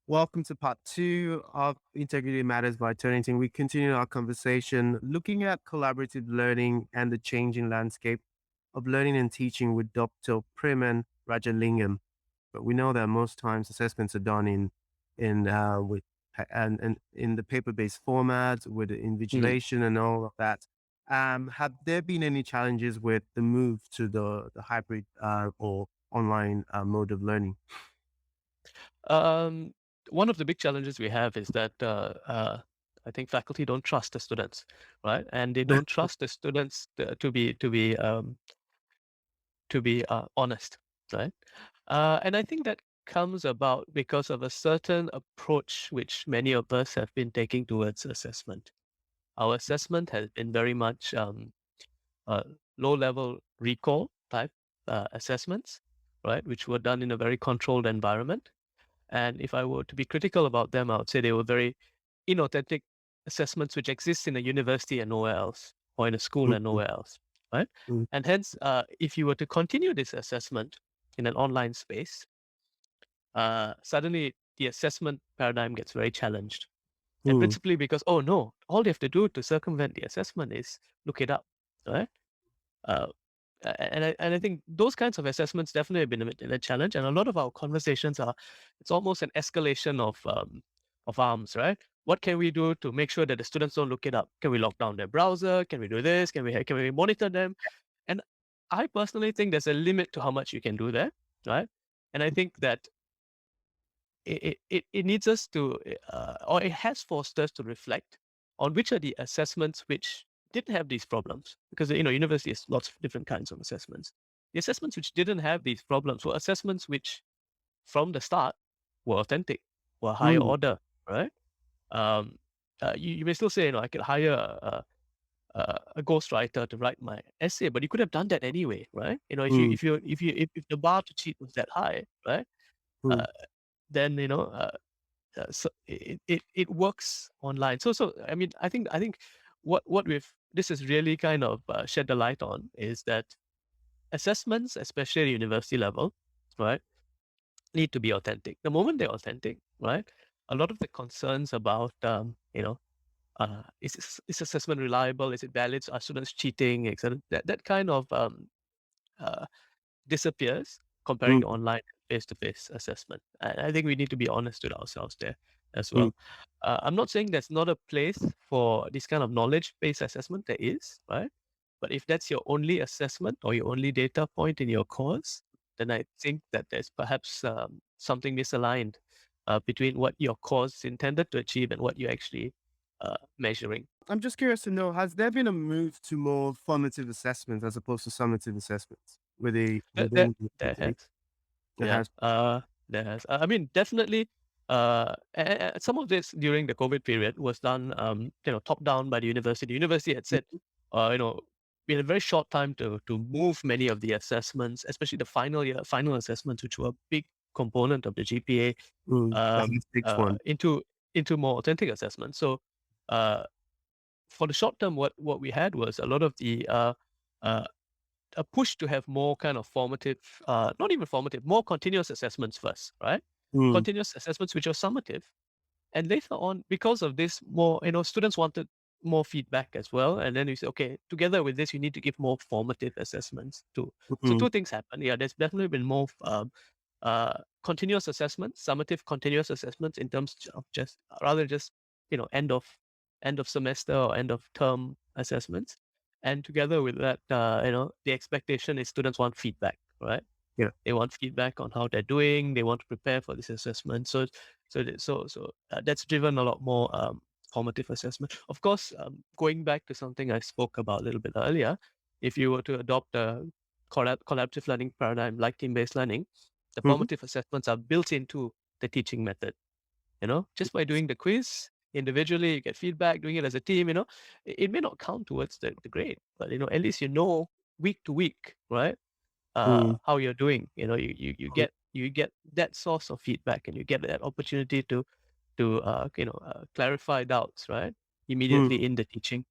Welcome to part two of Integrity Matters by Turnitin. We continue our conversation looking at collaborative learning and the changing landscape of learning and teaching with Dr. Preman Rajalingam. But we know that most times assessments are done and in the paper-based format with the Mm. invigilation and all of that. Have there been any challenges with the move to the hybrid or online mode of learning? Um, One of the big challenges we have is that I think faculty don't trust the students, right? And they don't trust the students to be honest, right? And I think that comes about because of a certain approach which many of us have been taking towards assessment. Our assessment has been very much uh, low-level recall type assessments, right? Which were done in a very controlled environment. And if I were to be critical about them, I would say they were very inauthentic assessments which exist in a university and nowhere else, or in a school and Mhm, nowhere else, right? mhm, And hence, if you were to continue this assessment in an online space, suddenly the assessment paradigm gets very challenged. And mhm. principally because, oh no, all they have to do to circumvent the assessment is look it up, right? Uh, and I think those kinds of assessments definitely have been a challenge, and a lot of our conversations are it's almost an escalation of arms, right? What can we do to make sure that the students don't look it up? Can we lock down their browser? Can we do this? Can we monitor them? And I personally think there's a limit to how much you can do there, right? And I think that it needs us to, or it has forced us to reflect on which are the assessments which didn't have these problems. Because, university has lots of different kinds of assessments. The assessments which didn't have these problems were assessments which, from the start, were authentic, were higher Mm, order, right? Um, you may still say, I could hire a ghostwriter to write my essay, but you could have done that anyway, right? mm, If the bar to cheat was that high, right? mm. Uh, then so it works online. So I mean, I think what we've this has really kind of shed the light on is that assessments, especially at university level, right, need to be authentic. The moment they're authentic, right, a lot of the concerns about is assessment reliable? Is it valid? Are students cheating? Etc. That kind of uh, disappears comparing to Mm, online face-to-face assessment. And I think we need to be honest with ourselves there as mm, well. I'm not saying there's not a place for this kind of knowledge-based assessment. There is, right? But if that's your only assessment or your only data point in your course, then I think that there's perhaps something misaligned between what your course is intended to achieve and what you're actually measuring. I'm just curious to know, has there been a move to more formative assessments as opposed to summative assessments That that within the that has university? It Yeah, has. there has. I mean, definitely, some of this during the COVID period was done, top down by the university. The university had said, Mhm, we had a very short time to move many of the assessments, especially the final assessments, which were a big component of the GPA, That's the sixth one. into more authentic assessments. So, uh, for the short term, what we had was a lot of uh, a push to have more kind of formative, not even formative, more continuous assessments first, right? Mm, Continuous assessments which are summative. And later on, because of this, more, students wanted more feedback as well. And then you say, okay, together with this, you need to give more formative assessments too. So mm, two things happen. Yeah, there's definitely been more continuous assessments, summative continuous assessments in terms of just rather just end of semester or end of term assessments. And together with that, the expectation is students want feedback, right? yeah. They want feedback on how they're doing. They want to prepare for this assessment. So that's driven a lot more formative assessment. Of course, going back to something I spoke about a little bit earlier, if you were to adopt a collaborative learning paradigm like team-based learning, the Mhm. formative assessments are built into the teaching method. Just by doing the quiz individually, you get feedback. Doing it as a team, it may not count towards the grade, but at least week to week, right? Mm, How you're doing. You get that source of feedback, and you get that opportunity to clarify doubts, right? mm. Immediately in the teaching.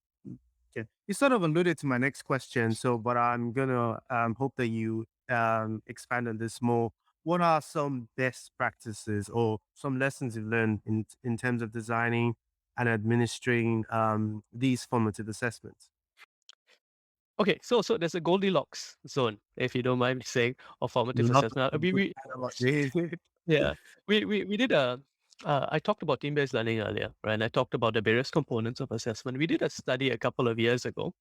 Yeah. You sort of alluded to my next question, but I'm gonna hope that you expand on this more. what are some best practices or some lessons you've learned in terms of designing and administering these formative assessments? Okay, so there's a Goldilocks zone, if you don't mind me saying, of formative Love assessment. a good analog. Yeah. Yeah, we did a. I talked about team-based learning earlier, right? And I talked about the various components of assessment. We did a study a couple of years ago,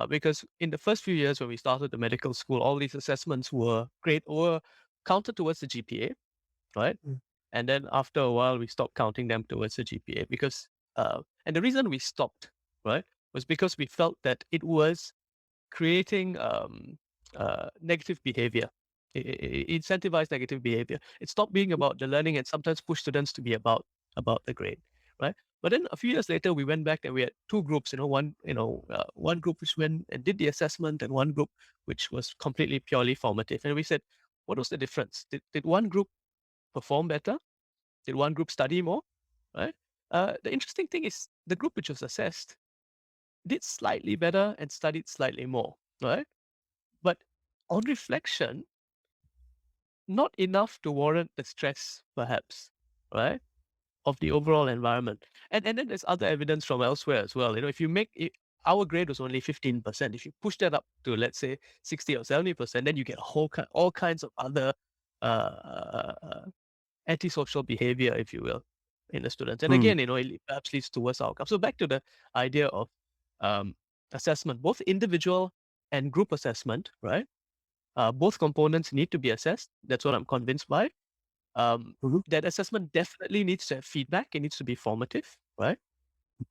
because in the first few years when we started the medical school, all these assessments were counted towards the GPA, right? Mm, And then after a while, we stopped counting them towards the GPA because, and the reason we stopped, right, was because we felt that it was creating negative behavior. It incentivized negative behavior. It stopped being about the learning and sometimes pushed students to be about the grade, right? But then a few years later, we went back and we had two groups. One group which went and did the assessment, and one group which was completely purely formative. And we said, what was the difference? Did one group perform better? Did one group study more? Right? The interesting thing is the group which was assessed did slightly better and studied slightly more, right? But on reflection, not enough to warrant the stress, perhaps, right? Of the overall environment. And then there's other evidence from elsewhere as well. If you make it, our grade was only 15%. If you push that up to, let's say, 60 or 70%, then you get all kinds of other uh, antisocial behavior, if you will, in the students. And mm, again, it perhaps leads to worse outcomes. So back to the idea of um, assessment, both individual and group assessment, right? Both components need to be assessed. That's what I'm convinced by. mhm, That assessment definitely needs to have feedback. It needs to be formative, right?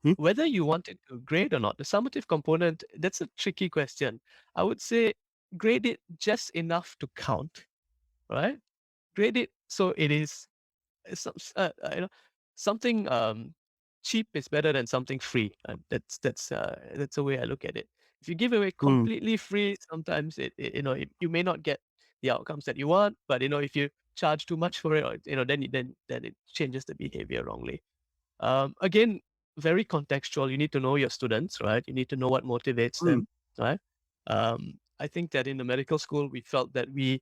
mhm, Whether you want it to grade or not, the summative component, that's a tricky question. I would say grade it just enough to count, right? Grade it so it is some, something cheap is better than something free. That's the way I look at it. If you give away mm, completely free, sometimes you may not get the outcomes that you want. But if you charge too much for it, or then it changes the behavior wrongly. Again, very contextual. You need to know your students, right? You need to know what motivates mm, them, right? I think that in the medical school, we felt that we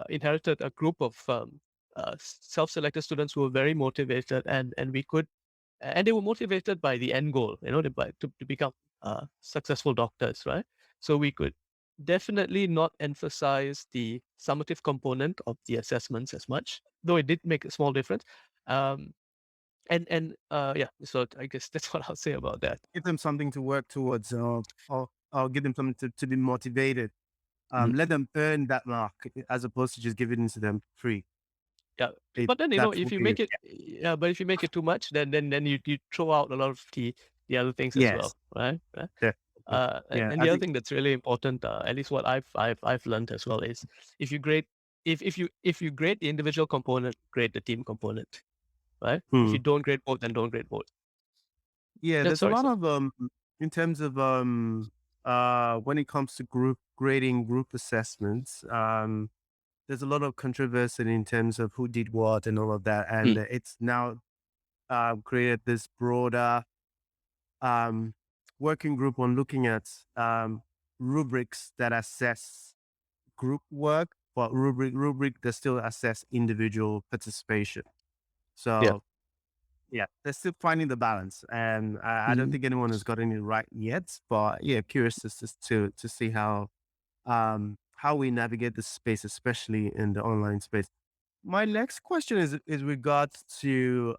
inherited a group of self-selected students who were very motivated, and they were motivated by the end goal, to become successful doctors, right? So we could definitely not emphasize the summative component of the assessments as much, though it did make a small difference. Um, and yeah, so I guess that's what I'll say about that. give them something to work towards, or give them something to be motivated. Mhm. Let them earn that mark as opposed to just giving it to them free. Yeah, It, but then that's if what you we, make it, yeah, but if you make it too much, then you throw out a lot of the other things as yes, well, right? Right? definitely. Yeah, And I the other think thing that's really important, at least what I've learned as well, is if you grade if you grade the individual component, grade the team component, right? If hmm. you don't grade both, then don't grade both. Yeah, Yeah, there's a sorry, lot sir. of in terms of when it comes to group grading group assessments, there's a lot of controversy in terms of who did what and all of that. Mm, And it's now created this broader um working group on looking at rubrics that assess group work, but rubric that still assess individual participation. yeah. So yeah, they're still finding the balance, and I don't Mhm. think anyone has gotten it right yet. But yeah, curious to see how we navigate this space, especially in the online space. My next question is regards to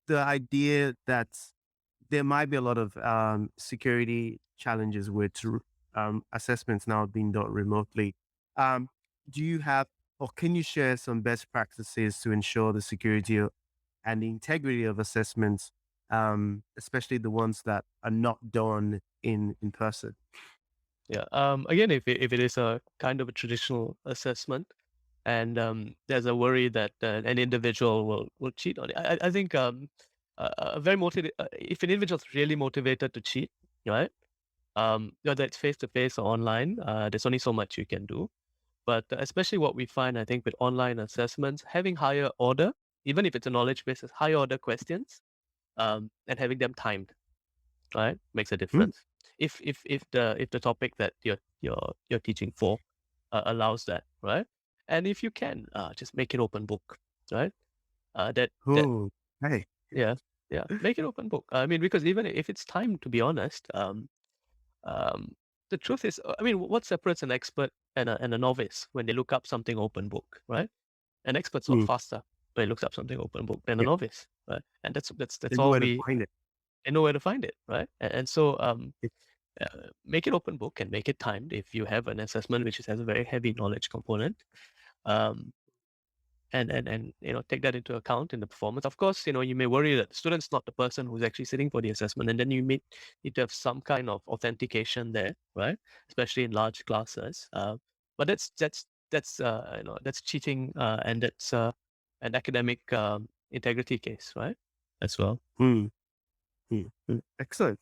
the idea that there might be a lot of security challenges with assessments now being done remotely. Um, do you have, or can you share some best practices to ensure the security and the integrity of assessments, especially the ones that are not done in person? Yeah. Again, if it is a kind of a traditional assessment, and there's a worry that an individual will cheat on it, I think a very motivated if an individual is really motivated to cheat, right? Whether it's face to face or online, there's only so much you can do. But especially what we find, I think, with online assessments, having higher order, even if it's a knowledge basis, higher order questions, and having them timed, right, makes a Hmm? difference. If the topic that you're teaching for allows that, right? And if you can, just make it open book, right? That Oh, hey. yeah, yeah, make it open book. I mean, because even if it's time, to be honest, um, the truth is, I mean, what separates an expert and a novice when they look up something open book, right? An expert's a lot Mm, faster when he looks up something open book than a yeah, novice, right? And that's they know all where to we find it. they know where to find it, right? And so Yeah. make it open book and make it timed if you have an assessment which has a very heavy knowledge component. Um, and take that into account in the performance. Of course, you may worry that the student's not the person who's actually sitting for the assessment, and then you may need to have some kind of authentication there, right? Especially in large classes. But that's cheating, and that's an academic integrity case, right? As well. Mm, mm, mm. Excellent.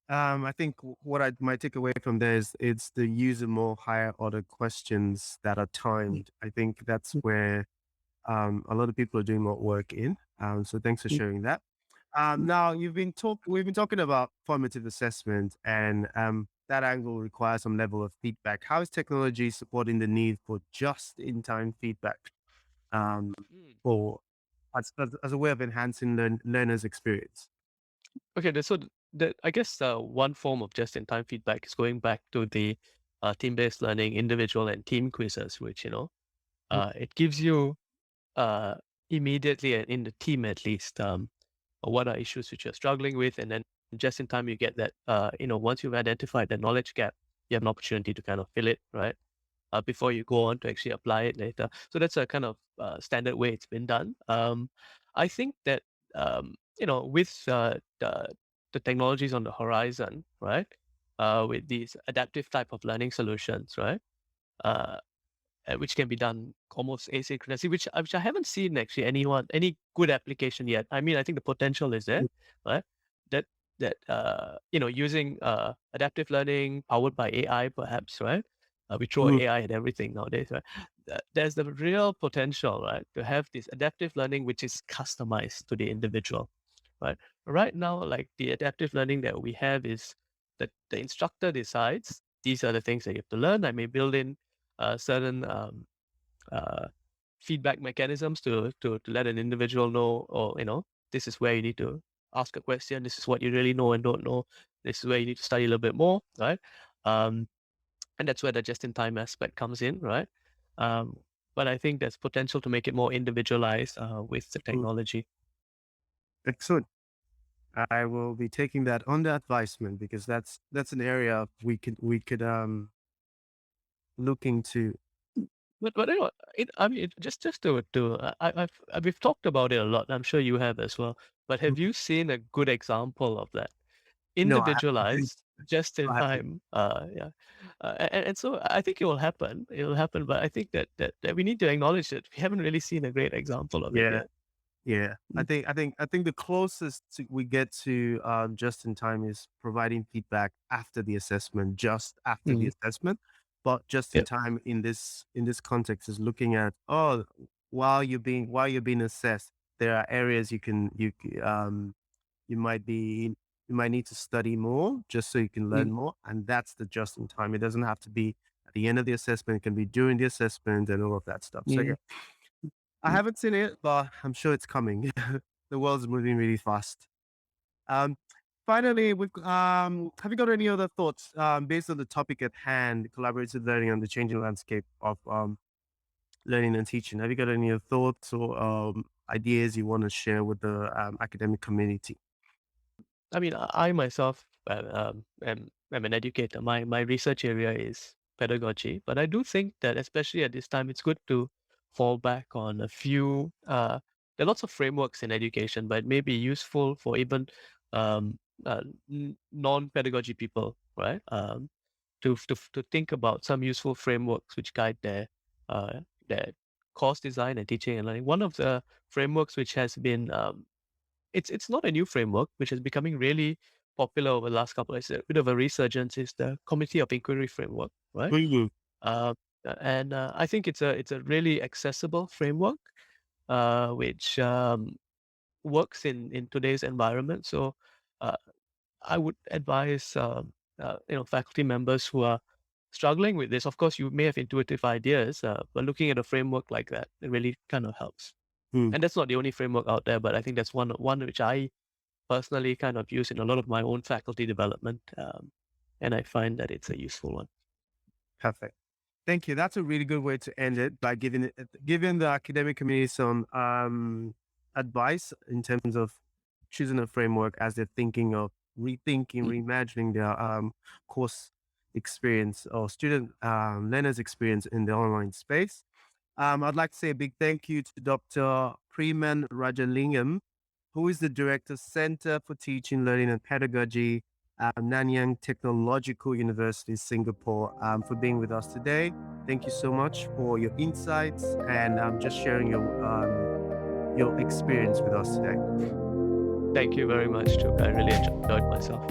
I think what I might take away from there is it's the use of more higher order questions that are timed. I think that's where a lot of people are doing more work in. So thanks for sharing that. Now we've been talking about formative assessment, and that angle requires some level of feedback. How is technology supporting the need for just-in-time feedback Mm. for as a way of enhancing learners' experience? Okay, I guess one form of just-in-time feedback is going back to the team-based learning, individual and team quizzes, which Mm, it gives you uh, immediately and in the team at least what are issues which you're struggling with, and then just in time you get that once you've identified the knowledge gap, you have an opportunity to kind of fill it, right? Before you go on to actually apply it later. So that's a kind of standard way it's been done. I think that with the technologies on the horizon, right, with these adaptive type of learning solutions, right, uh, which can be done almost asynchronously, which I haven't seen actually any good application yet. I mean, I think the potential is there, mm, right? That using adaptive learning powered by AI, perhaps, right? We throw mm, AI at everything nowadays, right? There's the real potential, right, to have this adaptive learning which is customized to the individual, right? Right now, like the adaptive learning that we have is that the instructor decides these are the things that you have to learn. I may build in certain uh, feedback mechanisms to let an individual know, or this is where you need to ask a question. This is what you really know and don't know. This is where you need to study a little bit more, right? Um, and that's where the just-in-time aspect comes in, right? Um, but I think there's potential to make it more individualized with the mm. technology. Excellent. I will be taking that under advisement because that's an area we could look into. But I mean, just to we've talked about it a lot. I'm sure you have as well. But have Mhm. you seen a good example of that? No, I think Individualized, just in I haven't. time. Yeah, and so I think it will happen. It will happen. But I think that we need to acknowledge that we haven't really seen a great example of it Yeah. yet. Yeah, Mm, I think the closest we get to just in time is providing feedback after the assessment, just after the mm, assessment. But just in yep. time in this context is looking at while you're being assessed, there are areas you might be you might need to study more just so you can Mm, learn more, and that's the just in time. It doesn't have to be at the end of the assessment; it can be during the assessment and all of that stuff. So yeah, mm, I mm. haven't seen it, but I'm sure it's coming. The world's moving really fast. Um, finally, have you got any other thoughts based on the topic at hand, collaborative learning and the changing landscape of learning and teaching? Have you got any other thoughts or ideas you want to share with the academic community? I mean, I myself am an educator. My research area is pedagogy, but I do think that especially at this time, it's good to fall back on a few. There are lots of frameworks in education, but it may be useful for even um, non-pedagogy people, right? To think about some useful frameworks which guide their course design and teaching and learning. One of the frameworks which has been it's not a new framework, which is becoming really popular over the last couple of years. A bit of a resurgence is the Committee of Inquiry framework, right? Mhm, Uh, and I think it's a really accessible framework, which works in today's environment. So uh, I would advise faculty members who are struggling with this, of course, you may have intuitive ideas, but looking at a framework like that, it really kind of helps. Hmm. And that's not the only framework out there, but I think that's one which I personally kind of use in a lot of my own faculty development, and I find that it's a useful one. Perfect. Thank you. That's a really good way to end it by giving the academic community some advice in terms of choosing a framework as they're thinking of rethinking, Mm. reimagining their course experience or student learners experience in the online space. I'd like to say a big thank you to Dr. Preman Rajalingam, who is the Director, Center for Teaching, Learning and Pedagogy at Nanyang Technological University, Singapore, for being with us today. Thank you so much for your insights and just sharing your experience with us today. Thank you very much, too. I really enjoyed myself.